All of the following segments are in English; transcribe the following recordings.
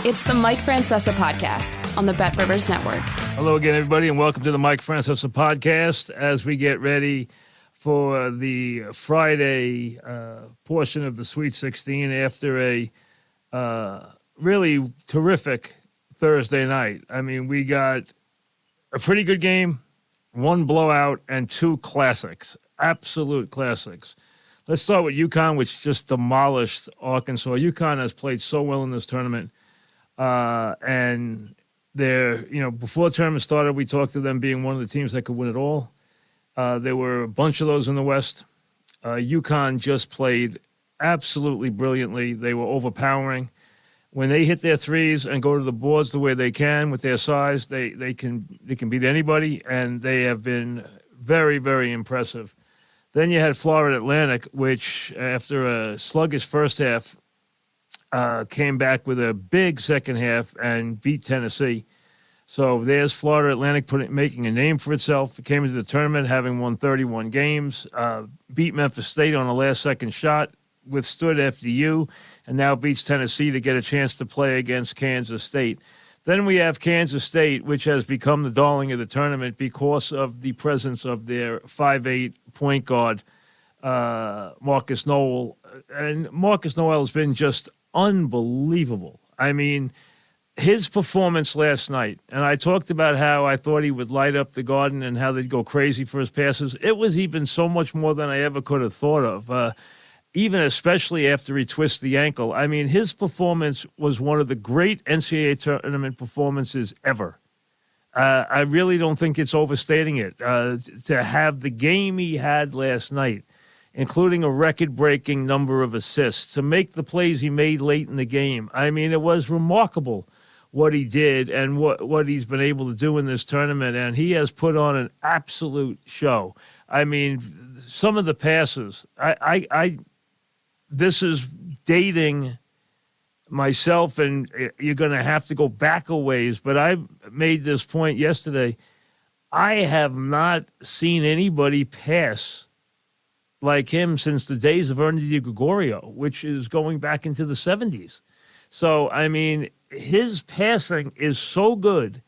It's the Mike Francesa podcast on the Bet Rivers Network. Hello again, everybody, and welcome to the Mike Francesa podcast as we get ready for the Friday portion of the Sweet 16 after a really terrific Thursday night. I mean, we got a pretty good game, one blowout, and two classics, absolute classics. Let's start with UConn, which just demolished Arkansas. UConn has played so well in this tournament. And they're, before the tournament started, we talked to them being one of the teams that could win it all. There were a bunch of those in the West. UConn just played absolutely brilliantly. They were overpowering. When they hit their threes and go to the boards the way they can with their size, they can beat anybody, and they have been very, very impressive. Then you had Florida Atlantic, which after a sluggish first half, came back with a big second half and beat Tennessee. So there's Florida Atlantic making a name for itself. It came into the tournament having won 31 games, beat Memphis State on a last-second shot, withstood FDU, and now beats Tennessee to get a chance to play against Kansas State. Then we have Kansas State, which has become the darling of the tournament because of the presence of their 5'8" point guard, Markquis Nowell. And Markquis Nowell has been just unbelievable. I mean, his performance last night, and I talked about how I thought he would light up the Garden and how they'd go crazy for his passes. It was even so much more than I ever could have thought of, even especially after he twisted the ankle. I mean, his performance was one of the great NCAA tournament performances ever. I really don't think it's overstating it. To have the game he had last night, including a record-breaking number of assists, to make the plays he made late in the game. I mean, it was remarkable what he did and what he's been able to do in this tournament, and he has put on an absolute show. I mean, some of the passes, this is dating myself, and you're going to have to go back a ways, but I made this point yesterday. I have not seen anybody pass like him since the days of Ernie DiGregorio, which is going back into the 70s. So, I mean, his passing is so good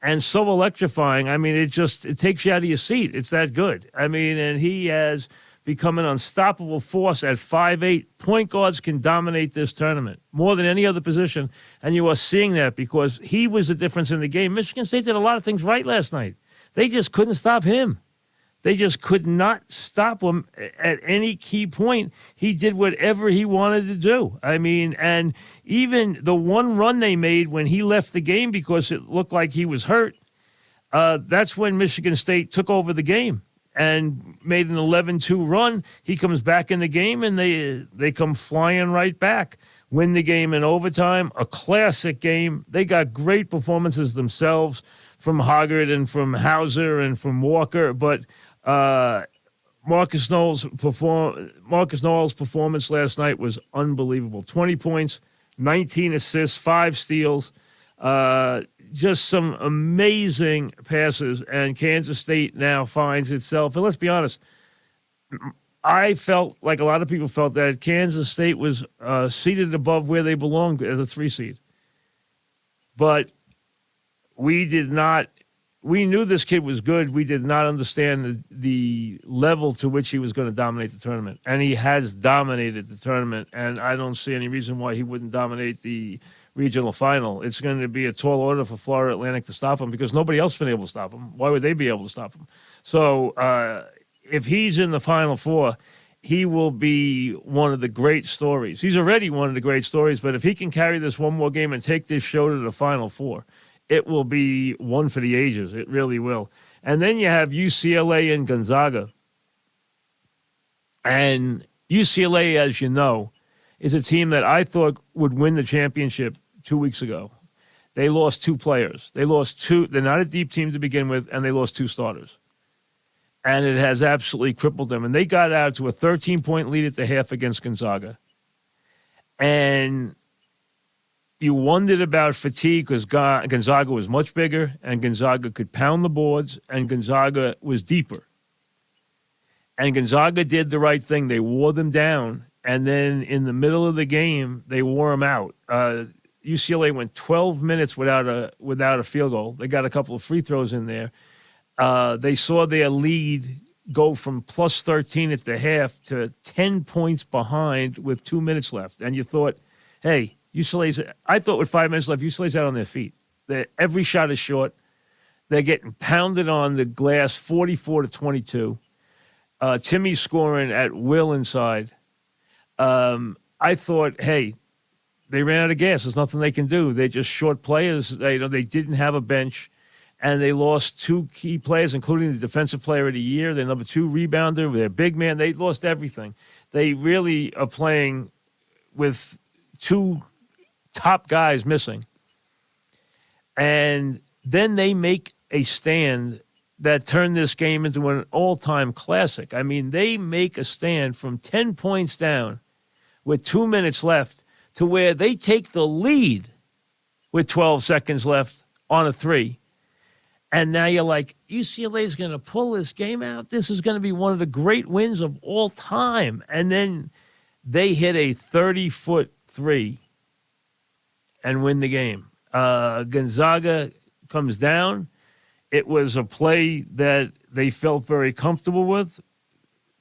and so electrifying. I mean, it takes you out of your seat. It's that good. I mean, and he has become an unstoppable force at 5'8". Point guards can dominate this tournament more than any other position, and you are seeing that because he was the difference in the game. Michigan State did a lot of things right last night. They just couldn't stop him. They just could not stop him at any key point. He did whatever he wanted to do. I mean, and even the one run they made when he left the game because it looked like he was hurt, that's when Michigan State took over the game and made an 11-2 run. He comes back in the game, and they come flying right back, win the game in overtime, a classic game. They got great performances themselves from Hoggard and from Hauser and from Walker, but Markquis Nowell's performance last night was unbelievable. 20 points, 19 assists, 5 steals, just some amazing passes. And Kansas State now finds itself, and let's be honest, I felt like a lot of people felt that Kansas State was seated above where they belonged as a 3 seed. But we did not. We knew this kid was good. We did not understand the level to which he was going to dominate the tournament. And he has dominated the tournament, and I don't see any reason why he wouldn't dominate the regional final. It's going to be a tall order for Florida Atlantic to stop him because nobody else has been able to stop him. Why would they be able to stop him? So if he's in the Final Four, he will be one of the great stories. He's already one of the great stories, but if he can carry this one more game and take this show to the Final Four, it will be one for the ages. It really will. And then you have UCLA and Gonzaga. And UCLA, as you know, is a team that I thought would win the championship 2 weeks ago. They lost 2 players. They lost 2. They're not a deep team to begin with, and they lost 2 starters. And it has absolutely crippled them. And they got out to a 13-point lead at the half against Gonzaga. And you wondered about fatigue because Gonzaga was much bigger, and Gonzaga could pound the boards, and Gonzaga was deeper. And Gonzaga did the right thing. They wore them down, and then in the middle of the game, they wore them out. UCLA went 12 minutes without a field goal. They got a couple of free throws in there. They saw their lead go from plus 13 at the half to 10 points behind with 2 minutes left. And you thought, hey, I thought with 5 minutes left, UCLA's out on their feet. Every shot is short. They're getting pounded on the glass 44-22. Timmy's scoring at will inside. I thought, hey, they ran out of gas. There's nothing they can do. They're just short players. They didn't have a bench, and they lost 2 key players, including the defensive player of the year, their number 2 rebounder, their big man. They lost everything. They really are playing with 2 top guys missing. And then they make a stand that turned this game into an all-time classic. I mean, they make a stand from 10 points down with 2 minutes left to where they take the lead with 12 seconds left on a 3. And now you're like, UCLA is going to pull this game out. This is going to be one of the great wins of all time. And then they hit a 30-foot 3 and win the game. Gonzaga comes down. It was a play that they felt very comfortable with.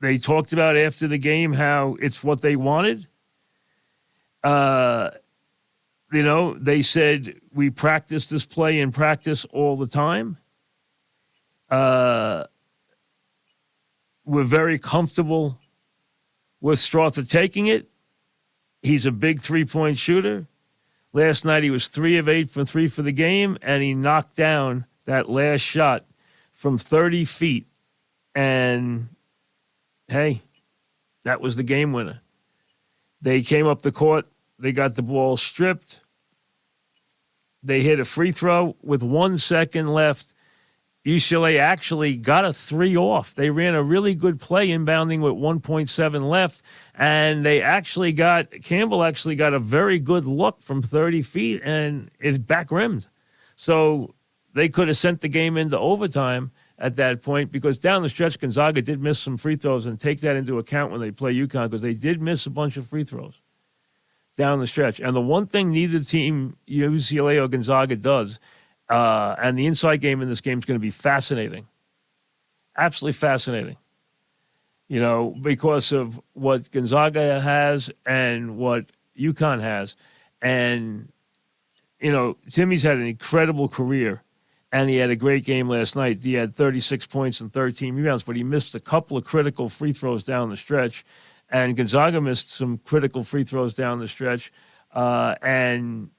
They talked about after the game how it's what they wanted. They said, we practice this play in practice all the time. We're very comfortable with Strother taking it. He's a big three-point shooter. Last night he was 3 of 8 from 3 for the game, and he knocked down that last shot from 30 feet. And, hey, that was the game winner. They came up the court. They got the ball stripped. They hit a free throw with 1 second left. UCLA actually got a 3 off. They ran a really good play inbounding with 1.7 left, and Campbell actually got a very good look from 30 feet, and it's back rimmed. So they could have sent the game into overtime at that point, because down the stretch, Gonzaga did miss some free throws, and take that into account when they play UConn, because they did miss a bunch of free throws down the stretch. And the one thing neither team, UCLA or Gonzaga, does, and the inside game in this game is going to be fascinating. Absolutely fascinating. Because of what Gonzaga has and what UConn has. And, Timmy's had an incredible career, and he had a great game last night. He had 36 points and 13 rebounds, but he missed a couple of critical free throws down the stretch. And Gonzaga missed some critical free throws down the stretch. And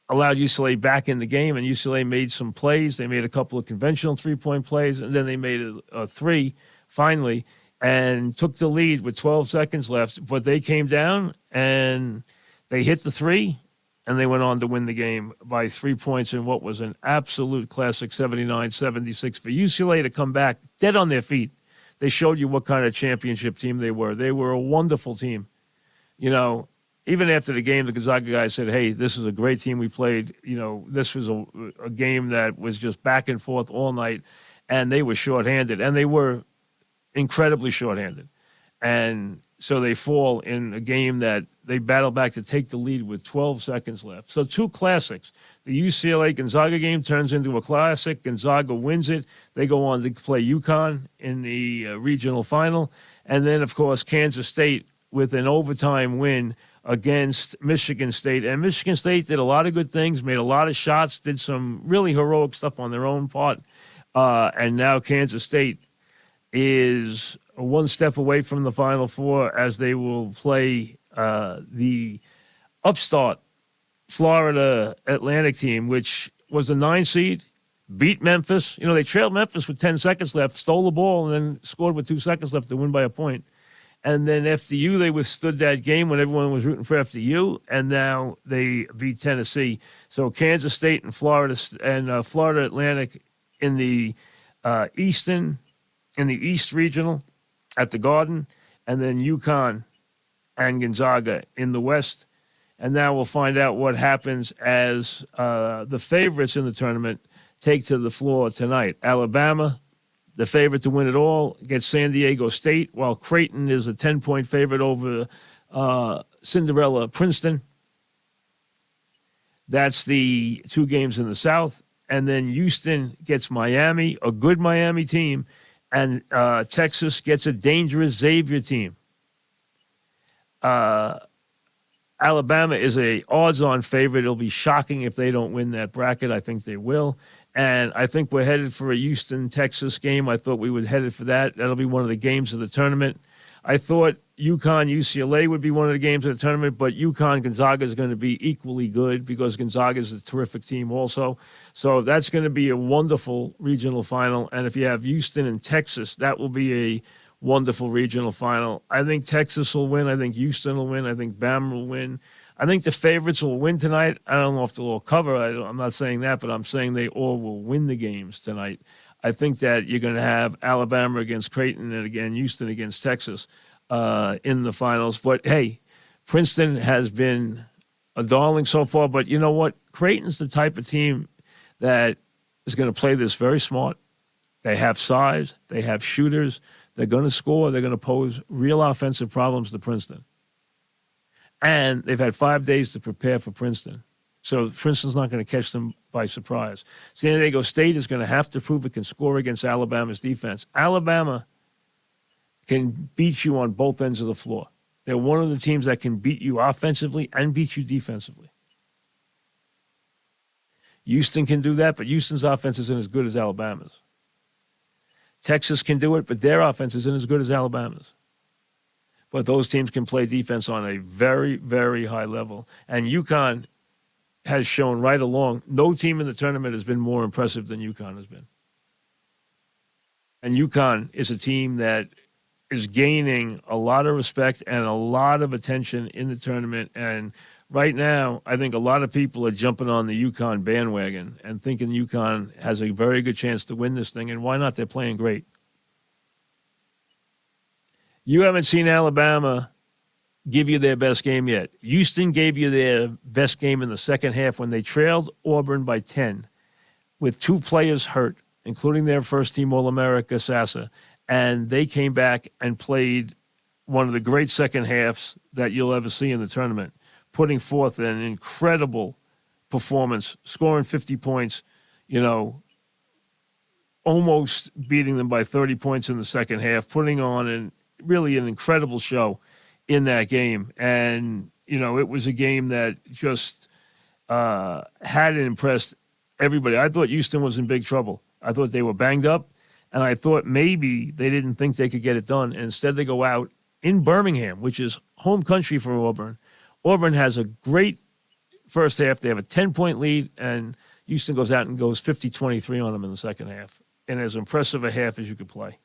allowed UCLA back in the game, and UCLA made some plays. They made a couple of conventional three-point plays, and then they made a 3 finally and took the lead with 12 seconds left. But they came down, and they hit the 3, and they went on to win the game by 3 points in what was an absolute classic 79-76 for UCLA to come back dead on their feet. They showed you what kind of championship team they were. They were a wonderful team. Even after the game, the Gonzaga guys said, hey, this is a great team we played. This was a game that was just back and forth all night, and they were shorthanded, and they were incredibly shorthanded. And so they fall in a game that they battle back to take the lead with 12 seconds left. So 2 classics. The UCLA-Gonzaga game turns into a classic. Gonzaga wins it. They go on to play UConn in the regional final. And then, of course, Kansas State with an overtime win against Michigan State. And Michigan State did a lot of good things, made a lot of shots, did some really heroic stuff on their own part. And now Kansas State is 1 step away from the Final Four, as they will play the upstart Florida Atlantic team, which was a 9 seed, beat Memphis. They trailed Memphis with 10 seconds left, stole the ball, and then scored with 2 seconds left to win by a point. And then FDU, they withstood that game when everyone was rooting for FDU, and now they beat Tennessee. So Kansas State and Florida Atlantic in the East Regional at the Garden, and then UConn and Gonzaga in the West. And now we'll find out what happens as the favorites in the tournament take to the floor tonight. Alabama, the favorite to win it all, against San Diego State, while Creighton is a 10-point favorite over Cinderella Princeton. That's the 2 games in the South. And then Houston gets Miami, a good Miami team, and Texas gets a dangerous Xavier team. Alabama is a odds-on favorite. It'll be shocking if they don't win that bracket. I think they will. And I think we're headed for a Houston-Texas game. I thought we were headed for that. That'll be one of the games of the tournament. I thought UConn-UCLA would be one of the games of the tournament, but UConn-Gonzaga is going to be equally good because Gonzaga is a terrific team also. So that's going to be a wonderful regional final. And if you have Houston and Texas, that will be a wonderful regional final. I think Texas will win. I think Houston will win. I think Bama will win. I think the favorites will win tonight. I don't know if they'll all cover. I'm not saying that, but I'm saying they all will win the games tonight. I think that you're going to have Alabama against Creighton and, again, Houston against Texas in the finals. But, hey, Princeton has been a darling so far. But you know what? Creighton's the type of team that is going to play this very smart. They have size. They have shooters. They're going to score. They're going to pose real offensive problems to Princeton. And they've had 5 days to prepare for Princeton. So Princeton's not going to catch them by surprise. San Diego State is going to have to prove it can score against Alabama's defense. Alabama can beat you on both ends of the floor. They're one of the teams that can beat you offensively and beat you defensively. Houston can do that, but Houston's offense isn't as good as Alabama's. Texas can do it, but their offense isn't as good as Alabama's. But those teams can play defense on a very, very high level. And UConn has shown right along, no team in the tournament has been more impressive than UConn has been. And UConn is a team that is gaining a lot of respect and a lot of attention in the tournament. And right now, I think a lot of people are jumping on the UConn bandwagon and thinking UConn has a very good chance to win this thing. And why not? They're playing great. You haven't seen Alabama give you their best game yet. Houston gave you their best game in the second half when they trailed Auburn by 10 with 2 players hurt, including their first-team All-America, Sasa. And they came back and played one of the great second halves that you'll ever see in the tournament, putting forth an incredible performance, scoring 50 points, almost beating them by 30 points in the second half, putting on really an incredible show in that game. And, it was a game that just hadn't impressed everybody. I thought Houston was in big trouble. I thought they were banged up, and I thought maybe they didn't think they could get it done. And instead they go out in Birmingham, which is home country for Auburn. Auburn has a great first half. They have a 10-point lead, and Houston goes out and goes 50-23 on them in the second half. And as impressive a half as you could play.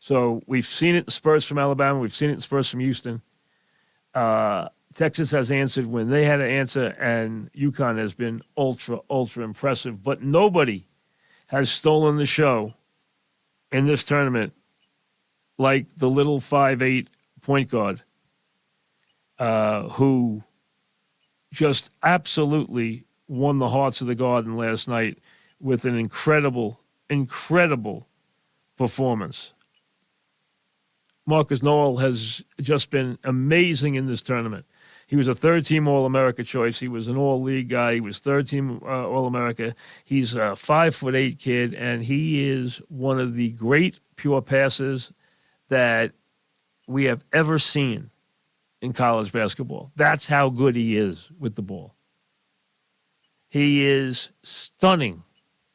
So we've seen it in spurts from Alabama. We've seen it in spurts from Houston. Texas has answered when they had to answer, and UConn has been ultra, ultra impressive. But nobody has stolen the show in this tournament like the little 5'8" point guard who just absolutely won the hearts of the Garden last night with an incredible, incredible performance. Markquis Nowell has just been amazing in this tournament. He was a third-team All-America choice. He was an All-League guy. He was third-team All-America. He's a 5'8" kid, and he is one of the great pure passers that we have ever seen in college basketball. That's how good he is with the ball. He is stunning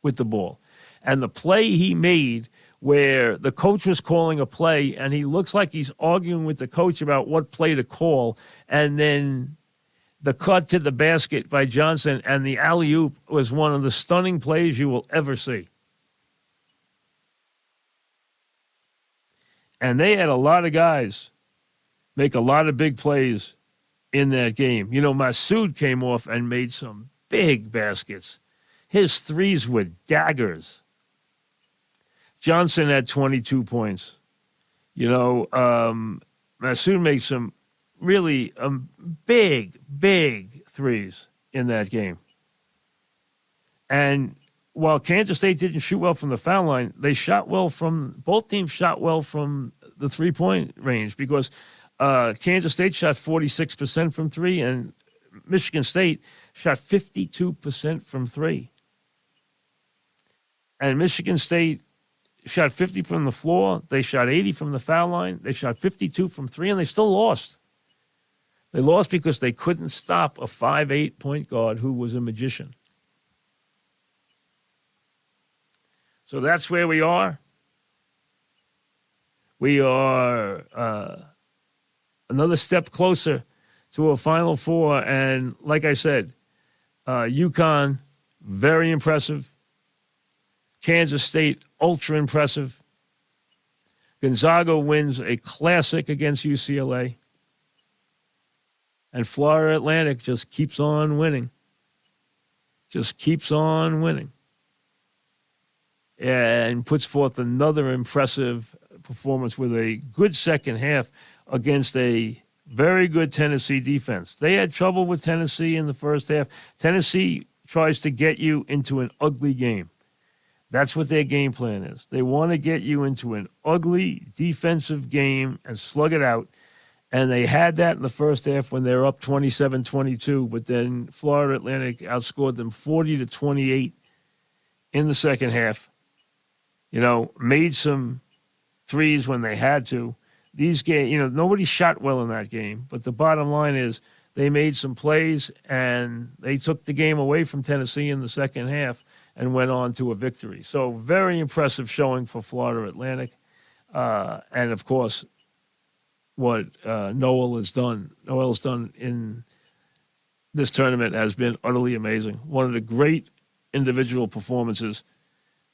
with the ball. And the play he made where the coach was calling a play and he looks like he's arguing with the coach about what play to call, and then the cut to the basket by Johnson and the alley-oop was one of the stunning plays you will ever see. And they had a lot of guys make a lot of big plays in that game. Masood came off and made some big baskets. His threes were daggers. Johnson had 22 points. Masood makes some really big, big threes in that game. And while Kansas State didn't shoot well from the foul line, they shot well both teams shot well from the three-point range because Kansas State shot 46% from three, and Michigan State shot 52% from three. And Michigan State shot 50 from the floor. They shot 80 from the foul line. They shot 52 from three, and they still lost. They lost because they couldn't stop a 5'8" point guard who was a magician. So that's where we are. We are another step closer to a Final Four. And like I said, UConn, very impressive. Kansas State, ultra impressive. Gonzaga wins a classic against UCLA. And Florida Atlantic just keeps on winning. Just keeps on winning. And puts forth another impressive performance with a good second half against a very good Tennessee defense. They had trouble with Tennessee in the first half. Tennessee tries to get you into an ugly game. That's what their game plan is. They want to get you into an ugly defensive game and slug it out. And they had that in the first half when they were up 27-22, but then Florida Atlantic outscored them 40-28 in the second half. You know, made some threes when they had to. These games, you know, nobody shot well in that game, but the bottom line is they made some plays and they took the game away from Tennessee in the second half and went on to a victory. So very impressive showing for Florida Atlantic. And, of course, what Nowell has done in this tournament has been utterly amazing. One of the great individual performances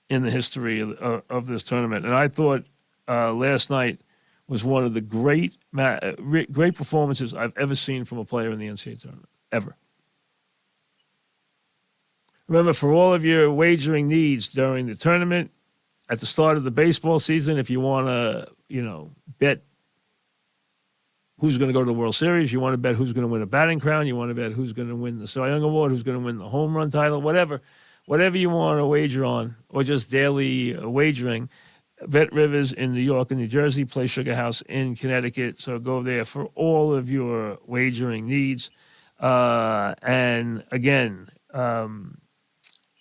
in the history of this tournament. And I thought last night was one of the great performances I've ever seen from a player in the NCAA tournament, ever. Remember, for all of your wagering needs during the tournament, at the start of the baseball season, if you want to, bet who's going to go to the World Series, you want to bet who's going to win a batting crown, you want to bet who's going to win the Cy Young Award, who's going to win the home run title, whatever you want to wager on, or just daily wagering, Bet Rivers in New York and New Jersey, Play Sugar House in Connecticut. So go there for all of your wagering needs. And again,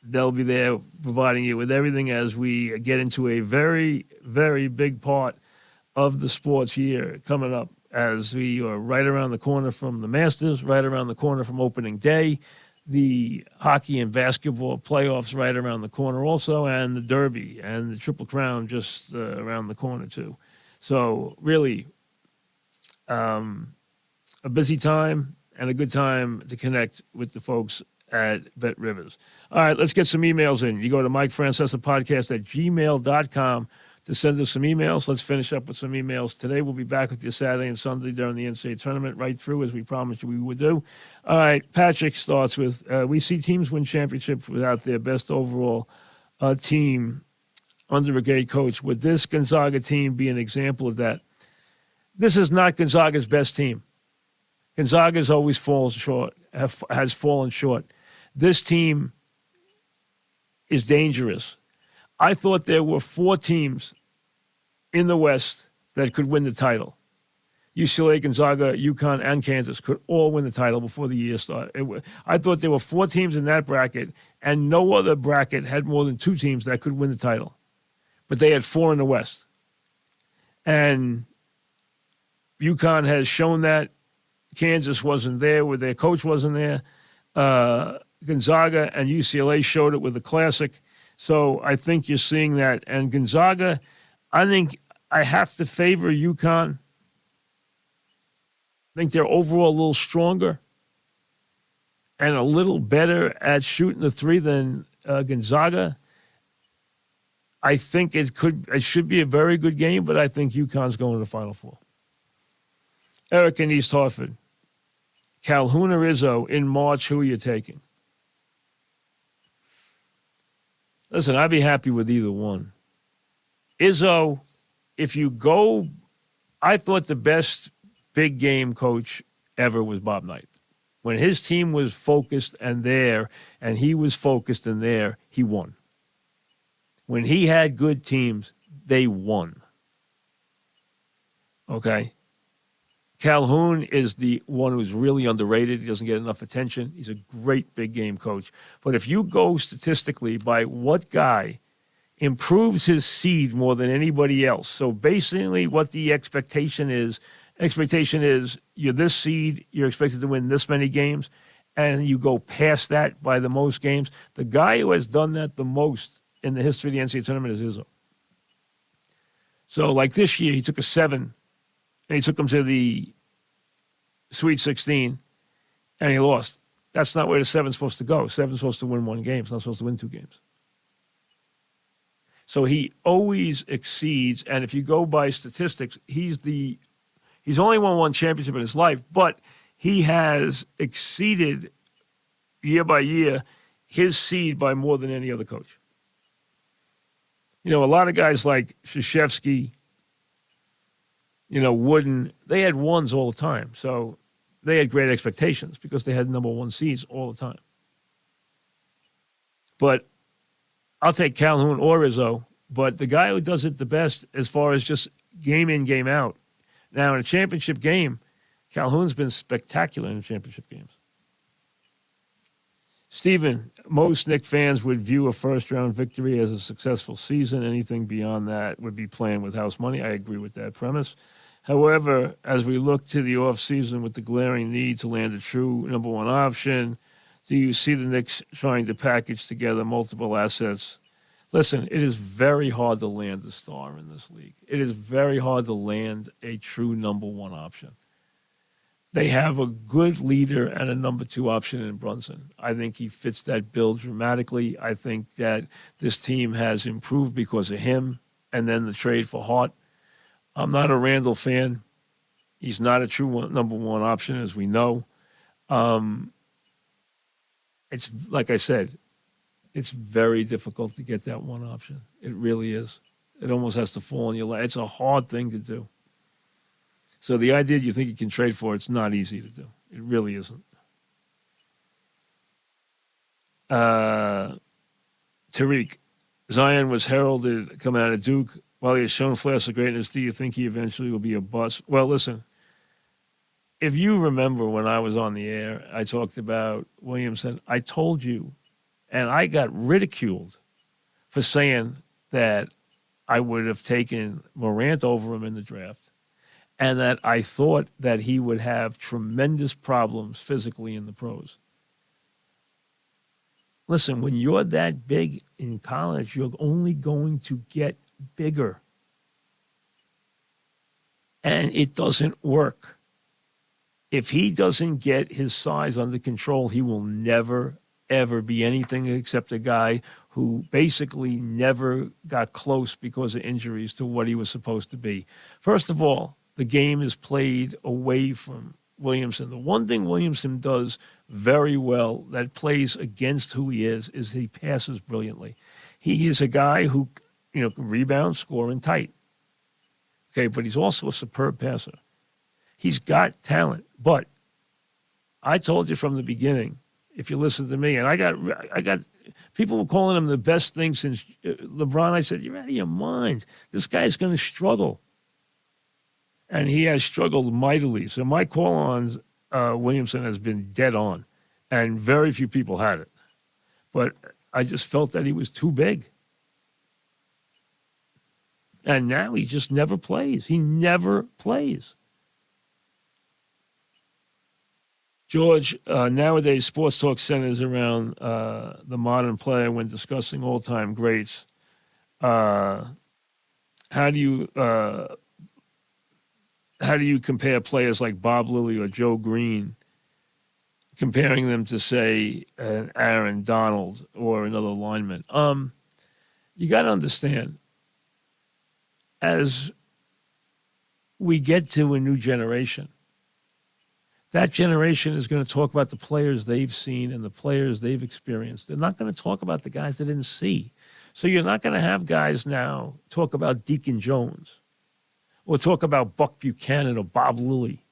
they'll be there providing you with everything as we get into a very, very big part of the sports year coming up, as we are right around the corner from the Masters, right around the corner from opening day, the hockey and basketball playoffs right around the corner also, and the Derby and the Triple Crown just around the corner too. So really a busy time and a good time to connect with the folks at Bet Rivers. All right, let's get some emails in. You go to MikeFrancesa@gmail.com to send us some emails. Let's finish up with some emails today. We'll be back with you Saturday and Sunday during the NCAA tournament, right through, as we promised you we would do. All right, Patrick starts with, we see teams win championships without their best overall team under a great coach. Would this Gonzaga team be an example of that? This is not Gonzaga's best team. Gonzaga's always has fallen short. This team is dangerous. I thought there were 4 teams in the West that could win the title. UCLA, Gonzaga, UConn, and Kansas could all win the title before the year started. I thought there were 4 teams in that bracket, and no other bracket had more than 2 teams that could win the title. But they had 4 in the West. And UConn has shown that. Kansas wasn't there, where their coach wasn't there. Gonzaga and UCLA showed it with the Classic. So I think you're seeing that. And Gonzaga, I think I have to favor UConn. I think they're overall a little stronger and a little better at shooting the three than Gonzaga. I think it should be a very good game, but I think UConn's going to the Final Four. Eric in East Hartford. Calhoun or Izzo in March, who are you taking? Listen, I'd be happy with either one. Izzo, if you go, I thought the best big game coach ever was Bob Knight. When his team was focused and there, and he was focused and there, he won. When he had good teams, they won. Okay? Calhoun is the one who's really underrated. He doesn't get enough attention. He's a great big game coach. But if you go statistically by what guy improves his seed more than anybody else, so basically what the expectation is you're this seed, you're expected to win this many games, and you go past that by the most games. The guy who has done that the most in the history of the NCAA tournament is Izzo. So like this year, he took a 7, and he took them to the Sweet 16, and he lost. That's not where the 7's supposed to go. 7's supposed to win 1 game. It's not supposed to win 2 games. So he always exceeds, and if you go by statistics, he's only won 1 championship in his life, but he has exceeded year by year his seed by more than any other coach. A lot of guys like Krzyzewski, Wooden, they had 1s all the time. So they had great expectations because they had number 1 seeds all the time. But I'll take Calhoun or Izzo, but the guy who does it the best as far as just game in, game out. Now, in a championship game, Calhoun's been spectacular in the championship games. Stephen, most Knick fans would view a first-round victory as a successful season. Anything beyond that would be playing with house money. I agree with that premise. However, as we look to the offseason with the glaring need to land a true number 1 option, do you see the Knicks trying to package together multiple assets? Listen, it is very hard to land a star in this league. It is very hard to land a true number 1 option. They have a good leader and a number 2 option in Brunson. I think he fits that bill dramatically. I think that this team has improved because of him and then the trade for Hart. I'm not a Randall fan. He's not a true number 1 option, as we know. It's like I said, it's very difficult to get that 1 option. It really is. It almost has to fall in your lap. It's a hard thing to do. So the idea you think you can trade for, it's not easy to do. It really isn't. Tariq, Zion was heralded coming out of Duke. While he has shown flashes of greatness, do you think he eventually will be a bust? Well, listen, if you remember when I was on the air, I talked about Williamson. I told you, and I got ridiculed for saying that I would have taken Morant over him in the draft, and that I thought that he would have tremendous problems physically in the pros. Listen, when you're that big in college, you're only going to get bigger. And it doesn't work. If he doesn't get his size under control, he will never, ever be anything except a guy who basically never got close because of injuries to what he was supposed to be. First of all, the game is played away from Williamson. The one thing Williamson does very well that plays against who he is he passes brilliantly. He is a guy who, can rebound, score, and tight. Okay, but he's also a superb passer. He's got talent, but I told you from the beginning, if you listen to me, and I got people were calling him the best thing since LeBron. I said, you're out of your mind. This guy's going to struggle. And he has struggled mightily. So my call on Williamson has been dead on, and very few people had it. But I just felt that he was too big. And now he just never plays. He never plays. George, nowadays sports talk centers around the modern player when discussing all-time greats. How do you compare players like Bob Lilly or Joe Green, comparing them to, say, an Aaron Donald or another lineman? You got to understand, as we get to a new generation, that generation is going to talk about the players they've seen and the players they've experienced. They're not going to talk about the guys they didn't see. So you're not going to have guys now talk about Deacon Jones or talk about Buck Buchanan or Bob Lilly,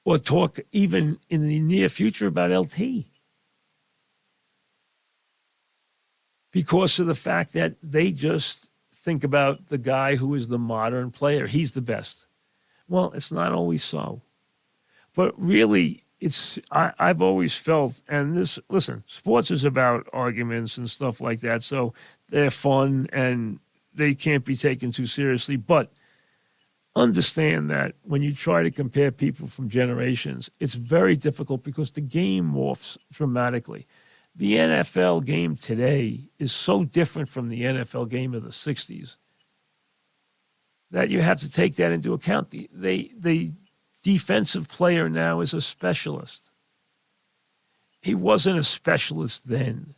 or talk even in the near future about LT, because of the fact that they just think about the guy who is the modern player. He's the best. Well, it's not always so. But really, I've always felt, and listen, sports is about arguments and stuff like that, so they're fun and they can't be taken too seriously. But understand that when you try to compare people from generations, it's very difficult because the game morphs dramatically. The NFL game today is so different from the NFL game of the 60s that you have to take that into account. The defensive player now is a specialist. He wasn't a specialist then.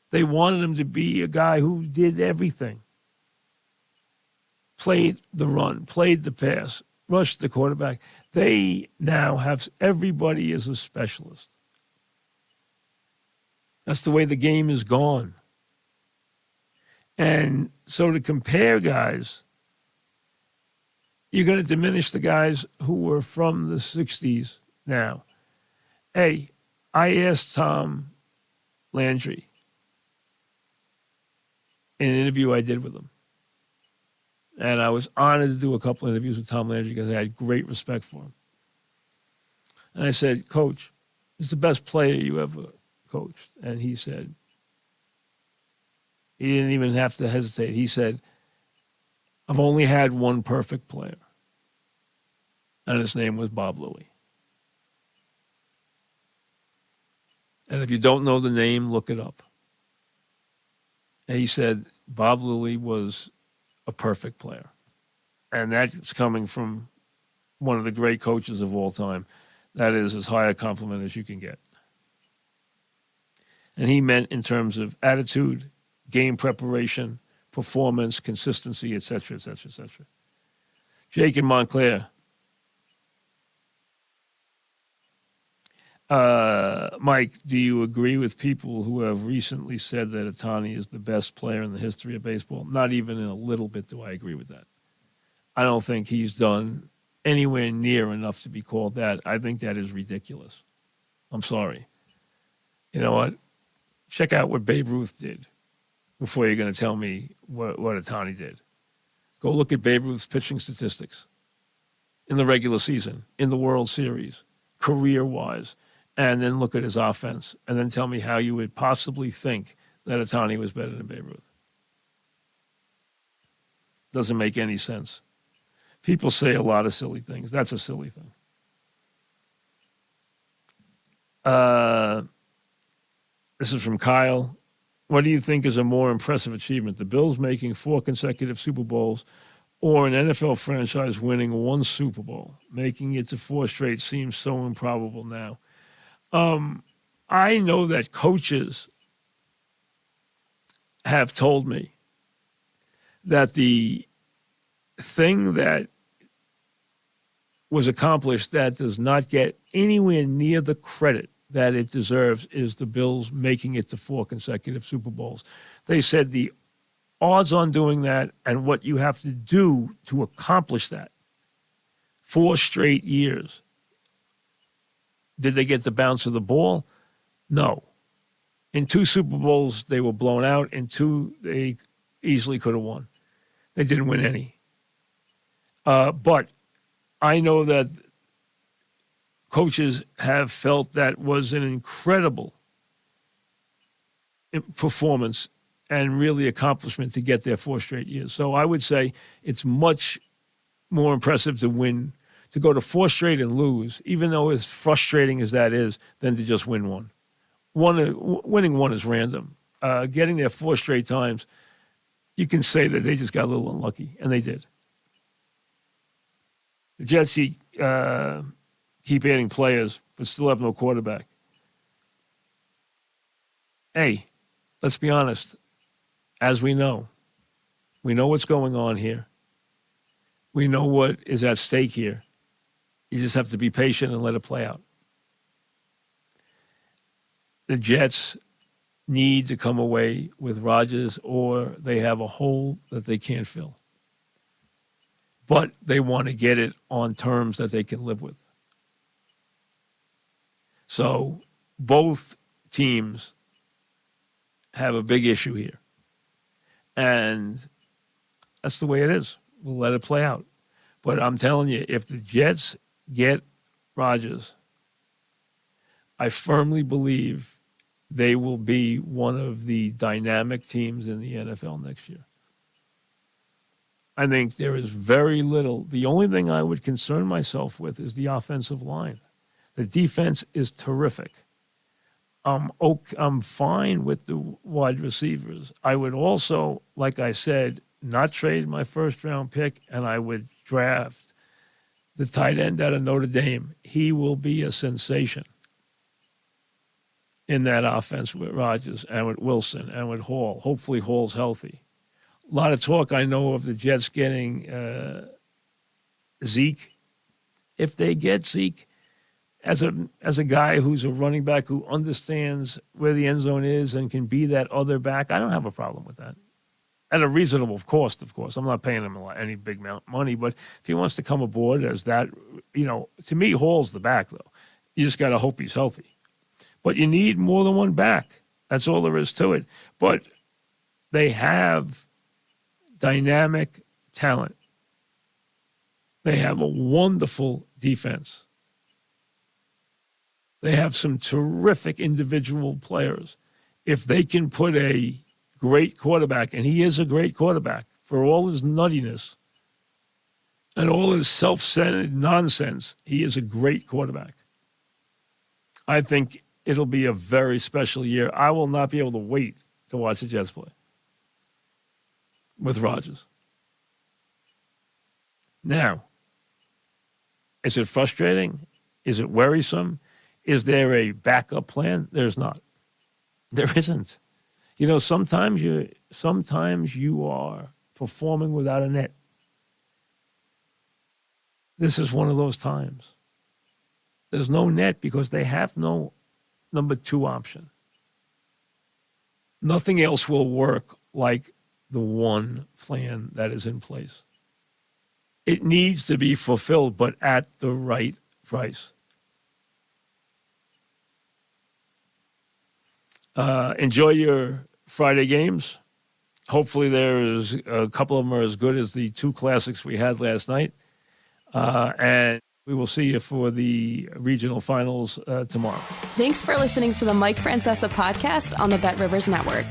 They wanted him to be a guy who did everything. Played the run, played the pass, rushed the quarterback. They now have everybody as a specialist. That's the way the game is gone. And so to compare guys, you're going to diminish the guys who were from the 60s now. Hey, I asked Tom Landry in an interview I did with him. And I was honored to do a couple of interviews with Tom Landry because I had great respect for him. And I said, Coach, who's the best player you ever coached? And he said, he didn't even have to hesitate. He said, I've only had one perfect player. And his name was Bob Lilly. And if you don't know the name, look it up. And he said, Bob Lilly was a perfect player. And that's coming from one of the great coaches of all time. That is as high a compliment as you can get. And he meant in terms of attitude, game preparation, performance, consistency, et cetera, et cetera, et cetera. Jake in Montclair. Mike, do you agree with people who have recently said that Ohtani is the best player in the history of baseball? Not even in a little bit do I agree with that. I don't think he's done anywhere near enough to be called that. I think that is ridiculous. I'm sorry. You know what? Check out what Babe Ruth did before you're going to tell me what Ohtani did. Go look at Babe Ruth's pitching statistics in the regular season, in the World Series, career-wise, and then look at his offense, and then tell me how you would possibly think that Ohtani was better than Babe Ruth. Doesn't make any sense. People say a lot of silly things. That's a silly thing. This is from Kyle. What do you think is a more impressive achievement? The Bills making 4 consecutive Super Bowls or an NFL franchise winning 1 Super Bowl? Making it to 4 straight seems so improbable now. I know that coaches have told me that the thing that was accomplished that does not get anywhere near the credit that it deserves is the Bills making it to 4 consecutive Super Bowls. They said the odds on doing that and what you have to do to accomplish that 4 straight years. Did they get the bounce of the ball? No. In 2 Super Bowls, they were blown out. In 2, they easily could have won. They didn't win any. But I know that coaches have felt that was an incredible performance and really accomplishment to get there 4 straight years. So I would say it's much more impressive to win, to go to 4 straight and lose, even though as frustrating as that is, than to just win one. Winning 1 is random. Getting there 4 straight times, you can say that they just got a little unlucky, and they did. The Jets keep adding players, but still have no quarterback. Hey, let's be honest. As we know what's going on here. We know what is at stake here. You just have to be patient and let it play out. The Jets need to come away with Rodgers, or they have a hole that they can't fill. But they want to get it on terms that they can live with. So both teams have a big issue here. And that's the way it is. We'll let it play out. But I'm telling you, if the Jets get Rodgers, I firmly believe they will be one of the dynamic teams in the NFL next year. I think there is very little. The only thing I would concern myself with is the offensive line. The defense is terrific. I'm fine with the wide receivers. I would also, like I said, not trade my first-round pick, and I would draft the tight end out of Notre Dame. He will be a sensation in that offense with Rodgers and with Wilson and with Hall. Hopefully Hall's healthy. A lot of talk, I know, of the Jets getting Zeke. If they get Zeke, as a guy who's a running back who understands where the end zone is and can be that other back, I don't have a problem with that. At a reasonable cost, of course. I'm not paying him any big amount of money, but if he wants to come aboard as that, to me, Hall's the back, though. You just got to hope he's healthy. But you need more than one back. That's all there is to it. But they have dynamic talent. They have a wonderful defense. They have some terrific individual players. If they can put a great quarterback, and he is a great quarterback for all his nuttiness and all his self-centered nonsense, he is a great quarterback. I think it'll be a very special year. I will not be able to wait to watch the Jets play with Rodgers. Now, is it frustrating? Is it worrisome? Is there a backup plan? There's not. There isn't. Sometimes you are performing without a net. This is one of those times. There's no net because they have no number two option. Nothing else will work like the one plan that is in place. It needs to be fulfilled, but at the right price. Enjoy your Friday games. Hopefully there's a couple of them are as good as the two classics we had last night. And we will see you for the regional finals tomorrow. Thanks for listening to the Mike Francesa podcast on the Bet Rivers Network.